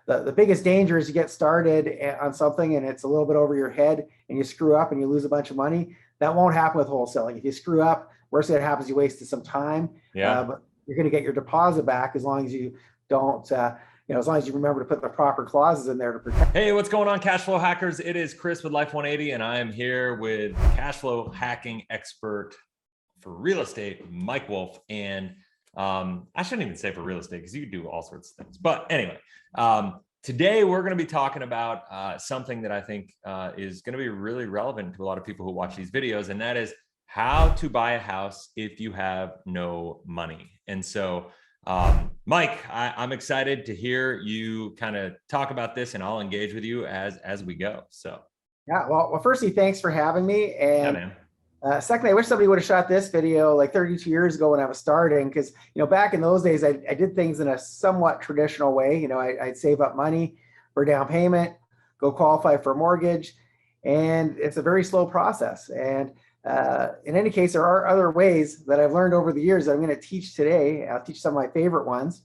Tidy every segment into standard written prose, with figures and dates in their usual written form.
the biggest danger is you get started on something and it's a little bit over your head and you screw up and you lose a bunch of money. That won't happen with wholesaling. If you screw up, worst that happens, you wasted some time. But you're going to get your deposit back as long as you don't, as long as you remember to put the proper clauses in there to protect. Hey, what's going on, cash flow hackers? It is Chris with Life 180, and I am here with cash flow hacking expert for real estate, Mike Wolf. And I shouldn't even say for real estate because you do all sorts of things. But anyway, today we're going to be talking about something that I think is going to be really relevant to a lot of people who watch these videos, and that is how to buy a house if you have no money. And so Mike, I'm excited to hear you kind of talk about this, and I'll engage with you as we go. So yeah, well, firstly, thanks for having me. And yeah, man. Secondly, I wish somebody would have shot this video like 32 years ago when I was starting, because back in those days I did things in a somewhat traditional way. I'd save up money for down payment, go qualify for a mortgage, and it's a very slow process. And in any case, there are other ways that I've learned over the years that I'm going to teach today. I'll teach some of my favorite ones.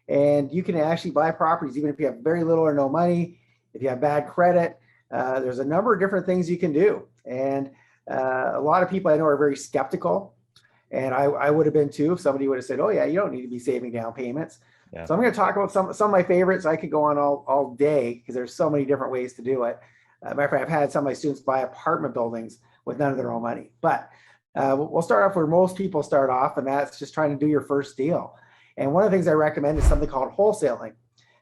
And you can actually buy properties even if you have very little or no money, if you have bad credit. There's a number of different things you can do. And a lot of people I know are very skeptical. And I would have been too if somebody would have said, oh yeah, you don't need to be saving down payments. Yeah. So I'm going to talk about some of my favorites. I could go on all day because there's so many different ways to do it. Matter of fact, I've had some of my students buy apartment buildings with none of their own money. But we'll start off where most people start off, and that's just trying to do your first deal. And one of the things I recommend is something called wholesaling.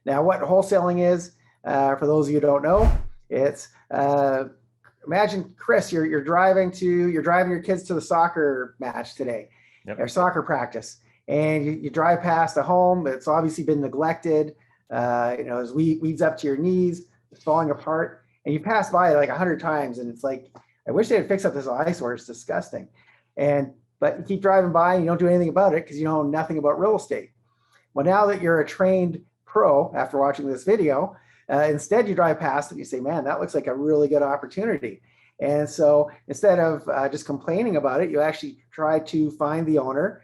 Now, what wholesaling is, for those of you who don't know, it's imagine, Chris, you're driving your kids to the soccer match today, or soccer practice, and you drive past a home that's obviously been neglected. There's weeds up to your knees, it's falling apart, and you pass by it like 100 times, and it's like, I wish they'd fix up this eyesore. It's disgusting. But you keep driving by and you don't do anything about it because you know nothing about real estate. Well, now that you're a trained pro after watching this video, instead you drive past it and you say, man, that looks like a really good opportunity. And so instead of just complaining about it, you actually try to find the owner,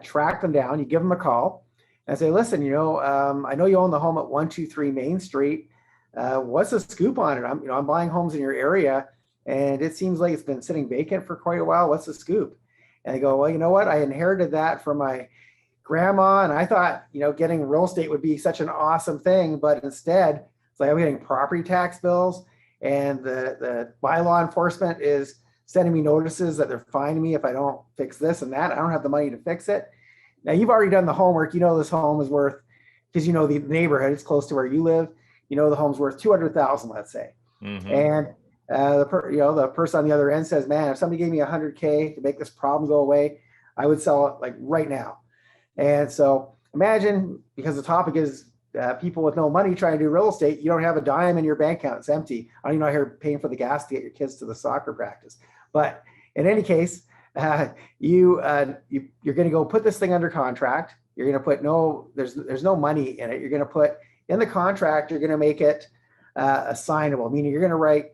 track them down, you give them a call and say, listen, I know you own the home at 123 Main Street. What's the scoop on it? I'm buying homes in your area, and it seems like it's been sitting vacant for quite a while. What's the scoop? And they go, well, you know what? I inherited that from my grandma, and I thought, getting real estate would be such an awesome thing, but instead, it's like I'm getting property tax bills, and the bylaw enforcement is sending me notices that they're fining me if I don't fix this and that. I don't have the money to fix it. Now, you've already done the homework. This home is worth, because the neighborhood, it's close to where you live. The home's worth $200,000, let's say. Mm-hmm. And the person on the other end says, man, if somebody gave me $100K to make this problem go away, I would sell it like right now. And so imagine, because the topic is people with no money trying to do real estate, you don't have a dime in your bank account, it's empty. I don't even know here paying for the gas to get your kids to the soccer practice. But in any case, you're going to go put this thing under contract. You're going to put there's no money in it. You're going to put in the contract, you're going to make it assignable, meaning you're going to write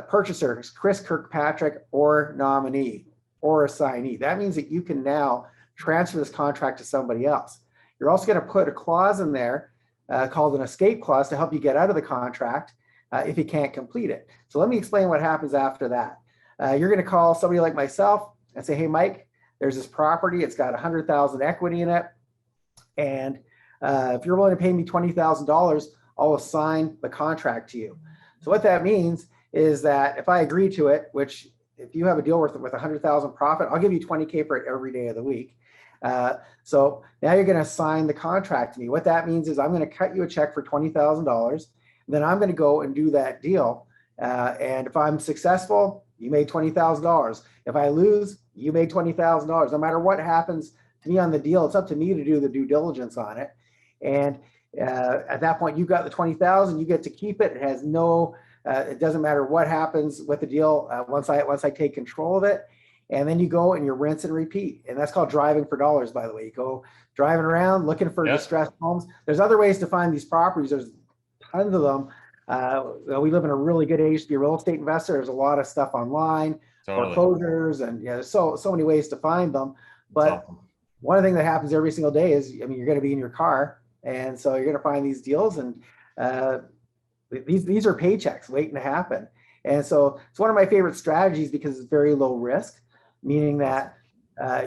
purchaser, Chris Kirkpatrick, or nominee, or assignee. That means that you can now transfer this contract to somebody else. You're also going to put a clause in there called an escape clause to help you get out of the contract if you can't complete it. So let me explain what happens after that. You're going to call somebody like myself and say, hey, Mike, there's this property. It's got 100,000 equity in it. And if you're willing to pay me $20,000, I'll assign the contract to you. So what that means is that if I agree to it, which if you have a deal with 100,000 profit, I'll give you 20K for it every day of the week. So now you're going to assign the contract to me. What that means is I'm going to cut you a check for $20,000. Then I'm going to go and do that deal. And if I'm successful, you made $20,000. If I lose, you made $20,000. No matter what happens to me on the deal, it's up to me to do the due diligence on it. And at that point, you got the $20,000. You get to keep it. It has no. It doesn't matter what happens with the deal once I take control of it. And then you go and you rinse and repeat. And that's called driving for dollars, by the way. You go driving around looking for distressed homes. There's other ways to find these properties. There's tons of them. We live in a really good age to be a real estate investor. There's a lot of stuff online, foreclosures, and there's so many ways to find them. But one of the things that happens every single day is, you're going to be in your car. And so you're going to find these deals, and uh, these are paychecks waiting to happen. And so it's one of my favorite strategies because it's very low risk, meaning that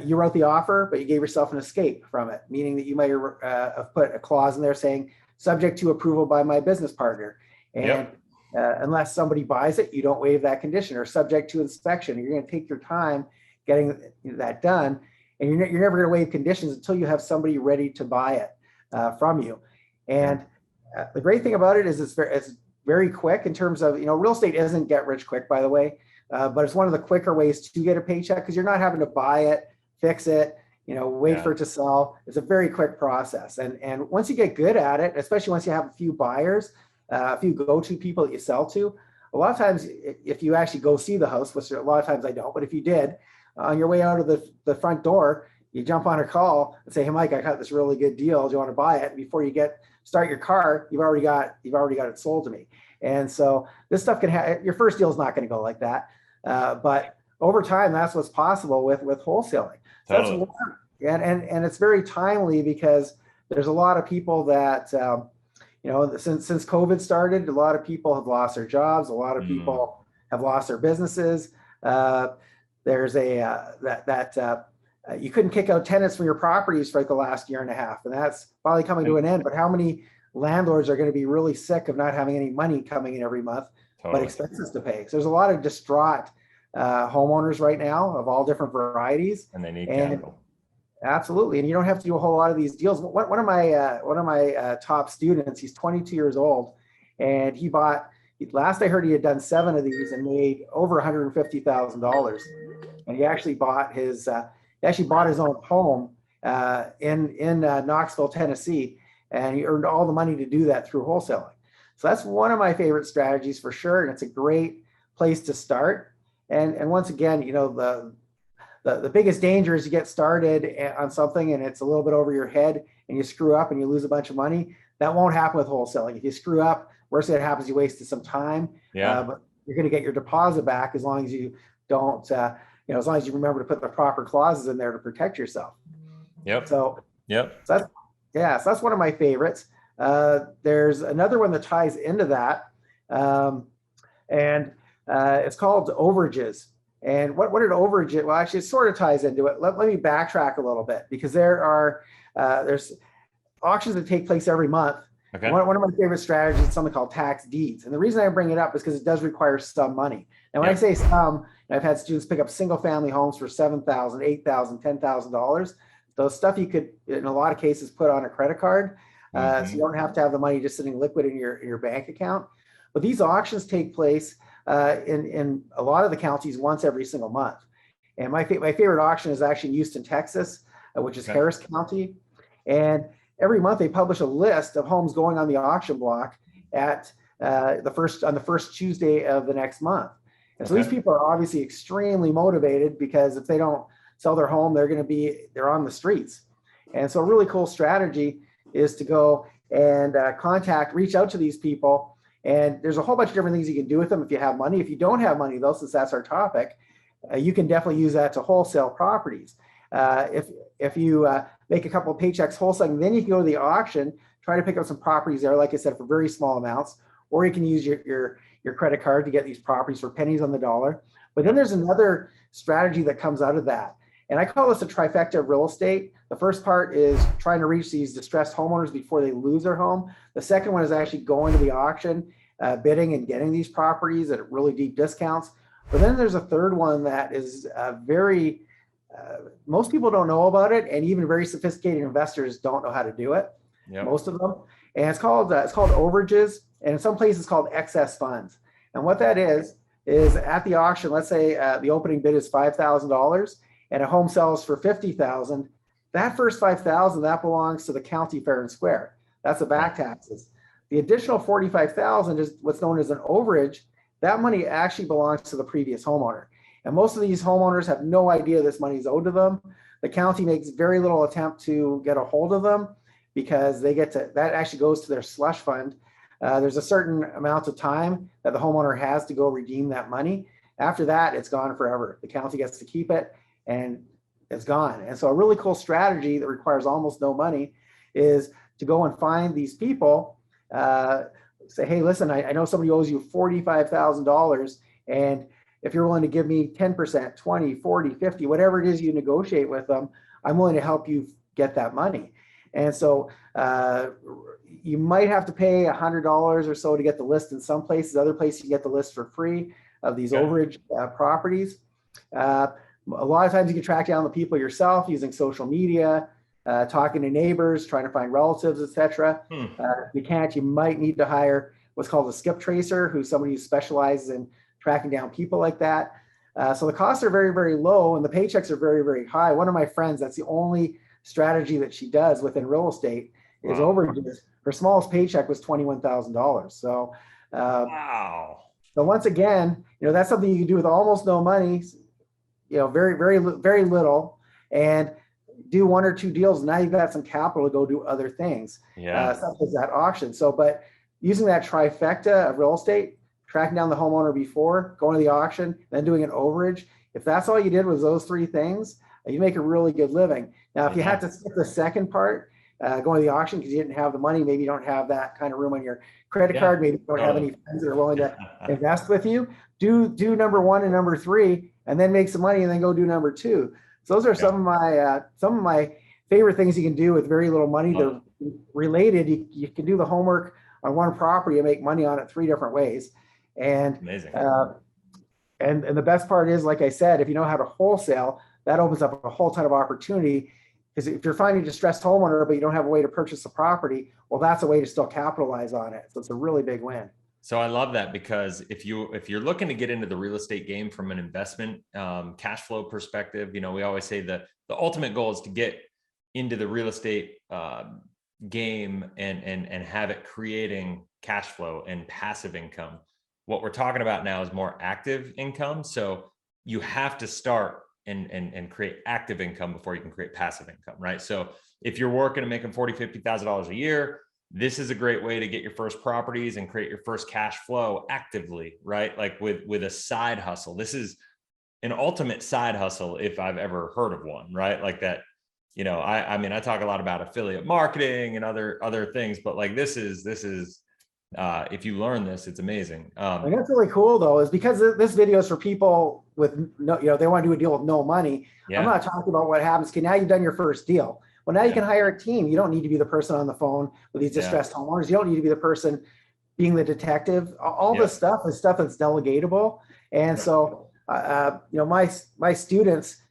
you wrote the offer, but you gave yourself an escape from it, meaning that you might have put a clause in there saying, subject to approval by my business partner. And unless somebody buys it, you don't waive that condition, or subject to inspection. You're going to take your time getting that done. And you're never going to waive conditions until you have somebody ready to buy it from you. And the great thing about it is it's very quick in terms of, real estate isn't get rich quick, by the way, but it's one of the quicker ways to get a paycheck because you're not having to buy it, fix it, wait for it to sell. It's a very quick process. And once you get good at it, especially once you have a few buyers, a few go-to people that you sell to, a lot of times, if you actually go see the house, which a lot of times I don't, but if you did, on your way out of the front door, you jump on a call and say, hey, Mike, I got this really good deal. Do you want to buy it? And before you start your car, you've already got it sold to me. And so this stuff your first deal is not going to go like that. But over time, that's what's possible with wholesaling. So totally. And it's very timely because there's a lot of people that, since COVID started, a lot of people have lost their jobs. A lot of people have lost their businesses. There's you couldn't kick out tenants from your properties for like the last year and a half, and that's probably coming to an end. But how many landlords are going to be really sick of not having any money coming in every month, but expenses to pay? So there's a lot of distraught homeowners right now of all different varieties, and they need capital. Absolutely, and you don't have to do a whole lot of these deals. One of my top students, he's 22 years old, and he bought. Last I heard, he had done 7 of these and made over $150,000. And he actually bought his own home in Knoxville, Tennessee, and he earned all the money to do that through wholesaling. So that's one of my favorite strategies for sure, and it's a great place to start. And once again, the biggest danger is you get started on something and it's a little bit over your head and you screw up and you lose a bunch of money. That won't happen with wholesaling. If you screw up, worst thing that happens, you wasted some time. But you're going to get your deposit back as long as you don't, as long as you remember to put the proper clauses in there to protect yourself. So that's one of my favorites. There's another one that ties into that, and it's called overages. And what did overage? Well, actually, it sort of ties into it. Let me backtrack a little bit because there's auctions that take place every month. Okay. One of my favorite strategies is something called tax deeds. And the reason I bring it up is because it does require some money. And when I say some, I've had students pick up single family homes for $7,000, $8,000, $10,000. Those stuff you could, in a lot of cases, put on a credit card. So you don't have to have the money just sitting liquid in your bank account. But these auctions take place in a lot of the counties once every single month. And my favorite auction is actually in Houston, Texas, which is Harris County. And every month they publish a list of homes going on the auction block at on the first Tuesday of the next month. And so these people are obviously extremely motivated because if they don't sell their home, they're on the streets. And so a really cool strategy is to go and reach out to these people. And there's a whole bunch of different things you can do with them if you have money. If you don't have money, though, since that's our topic, you can definitely use that to wholesale properties. If you make a couple of paychecks wholesaling, then you can go to the auction, try to pick up some properties there, like I said, for very small amounts, or you can use your credit card to get these properties for pennies on the dollar. But then there's another strategy that comes out of that. And I call this a trifecta of real estate. The first part is trying to reach these distressed homeowners before they lose their home. The second one is actually going to the auction, bidding and getting these properties at really deep discounts. But then there's a third one that is most people don't know about it, and even very sophisticated investors don't know how to do it. Most of them. And it's called overages, and in some places called excess funds. And what that is at the auction, let's say the opening bid is $5,000 and a home sells for $50,000. That first $5,000 that belongs to the county fair and square. That's the back taxes. The additional $45,000 is what's known as an overage. That money actually belongs to the previous homeowner. And most of these homeowners have no idea this money is owed to them. The county makes very little attempt to get a hold of them because that actually goes to their slush fund. There's a certain amount of time that the homeowner has to go redeem that money. After that, it's gone forever. The county gets to keep it and it's gone. And so a really cool strategy that requires almost no money is to go and find these people say, hey, listen, I know somebody owes you $45,000, and if you're willing to give me 10%, 20, 40, 50, whatever it is you negotiate with them, I'm willing to help you get that money. And so you might have to pay $100 or so to get the list in some places. Other places you get the list for free of these overage properties. A lot of times you can track down the people yourself using social media, talking to neighbors, trying to find relatives, etc. If you can't, you might need to hire what's called a skip tracer, who's somebody who specializes in tracking down people like that. So the costs are very, very low and the paychecks are very, very high. One of my friends, that's the only strategy that she does within real estate is overages. Her smallest paycheck was $21,000. So, wow. So once again, that's something you can do with almost no money, very, very, very little, and do one or two deals. Now you've got some capital to go do other things, such as that auction. So, but using that trifecta of real estate, tracking down the homeowner before, going to the auction, then doing an overage. If that's all you did was those three things, you make a really good living. Now, if you had to skip the second part, going to the auction because you didn't have the money, maybe you don't have that kind of room on your credit card, maybe you don't have any friends that are willing to invest with you, do number one and number three, and then make some money and then go do number two. So those are some of my favorite things you can do with very little money. They're related. You can do the homework on one property and make money on it three different ways. And amazing. And the best part is, like I said, if you know how to wholesale, that opens up a whole ton of opportunity. Because if you're finding a distressed homeowner, but you don't have a way to purchase the property, well, that's a way to still capitalize on it. So it's a really big win. So I love that, because if you're looking to get into the real estate game from an investment cash flow perspective, we always say that the ultimate goal is to get into the real estate game and have it creating cash flow and passive income. What we're talking about now is more active income. So you have to start and create active income before you can create passive income, right? So if you're working and making $40,000, $50,000 a year, this is a great way to get your first properties and create your first cash flow actively, right? Like with a side hustle. This is an ultimate side hustle if I've ever heard of one, right? Like that, I mean, I talk a lot about affiliate marketing and other things, but like this is if you learn this, it's amazing. And that's really cool though, is because this video is for people with no, they want to do a deal with no money. I'm not talking about what happens. Okay, now you've done your first deal. Well, now you can hire a team. You don't need to be the person on the phone with these distressed homeowners. You don't need to be the person being the detective. All this stuff is stuff that's delegatable. And so, my students,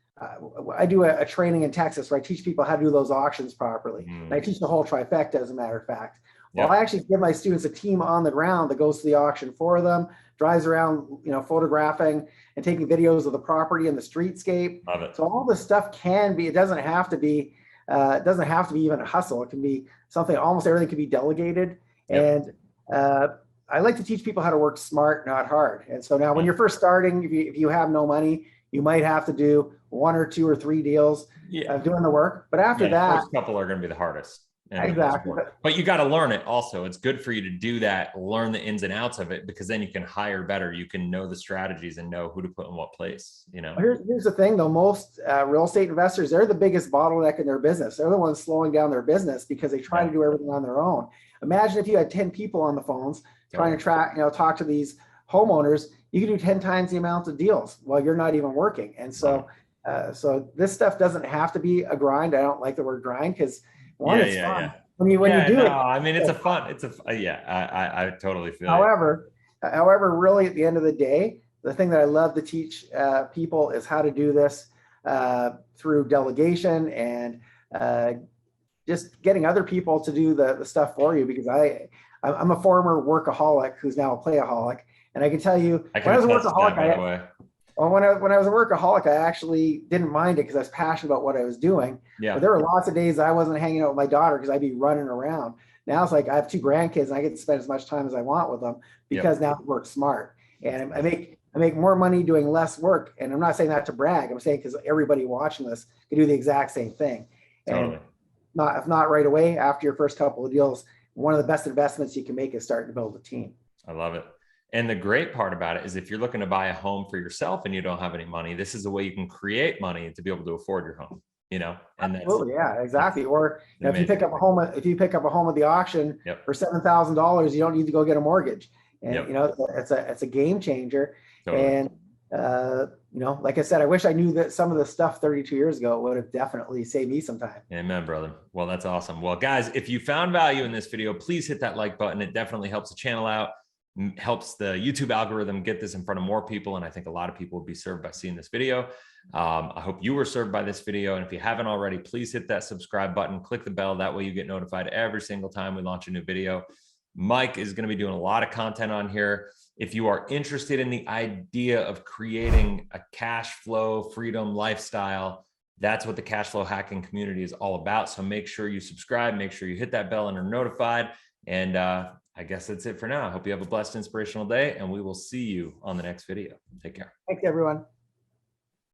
I do a training in Texas where I teach people how to do those auctions properly. And I teach the whole trifecta, as a matter of fact. Well, I actually give my students a team on the ground that goes to the auction for them, drives around, photographing and taking videos of the property and the streetscape. Love it. So all this stuff can be, it doesn't have to be even a hustle. It can be something, almost everything can be delegated. And I like to teach people how to work smart, not hard. And so now when you're first starting, if you have no money, you might have to do one or two or three deals of doing the work. But after that, the first couple are going to be the hardest. Exactly. But you got to learn it also. It's good for you to do that, learn the ins and outs of it, because then you can hire better. You can know the strategies and know who to put in what place, Here's the thing though, most real estate investors, they're the biggest bottleneck in their business. They're the ones slowing down their business because they try to do everything on their own. Imagine if you had 10 people on the phones trying to talk to these homeowners, you can do 10 times the amount of deals while you're not even working. And so, so this stuff doesn't have to be a grind. I don't like the word grind because it's fun. When you do it, I mean, I totally feel however, really at the end of the day, the thing that I love to teach people is how to do this through delegation and just getting other people to do the stuff for you, because I'm a former workaholic who's now a playaholic. And I can tell you, when I was a workaholic, when I was a workaholic, I actually didn't mind it because I was passionate about what I was doing. But there were lots of days I wasn't hanging out with my daughter because I'd be running around. Now it's like I have 2 grandkids and I get to spend as much time as I want with them because now I work smart. And I make more money doing less work. And I'm not saying that to brag. I'm saying because everybody watching this can do the exact same thing. And if not right away, after your first couple of deals, one of the best investments you can make is starting to build a team. I love it. And the great part about it is if you're looking to buy a home for yourself and you don't have any money, this is a way you can create money to be able to afford your home. you know, and that's Absolutely, yeah, exactly. Or if you amazing. pick up a home, at the auction Yep. for $7,000, you don't need to go get a mortgage. And Yep. it's a game changer. Totally. And like I said, I wish I knew that some of the stuff 32 years ago. It would have definitely saved me some time. Amen, brother. Well, that's awesome. Well, guys, if you found value in this video, please hit that like button. It definitely helps the channel out, helps the YouTube algorithm get this in front of more people. And I think a lot of people will be served by seeing this video. I hope you were served by this video. And if you haven't already, please hit that subscribe button, click the bell. That way you get notified every single time we launch a new video. Mike is going to be doing a lot of content on here. If you are interested in the idea of creating a cash flow freedom lifestyle, that's what the cash flow hacking community is all about. So make sure you subscribe, make sure you hit that bell and are notified. And I guess that's it for now. I hope you have a blessed, inspirational day, and we will see you on the next video. Take care. Thanks, everyone.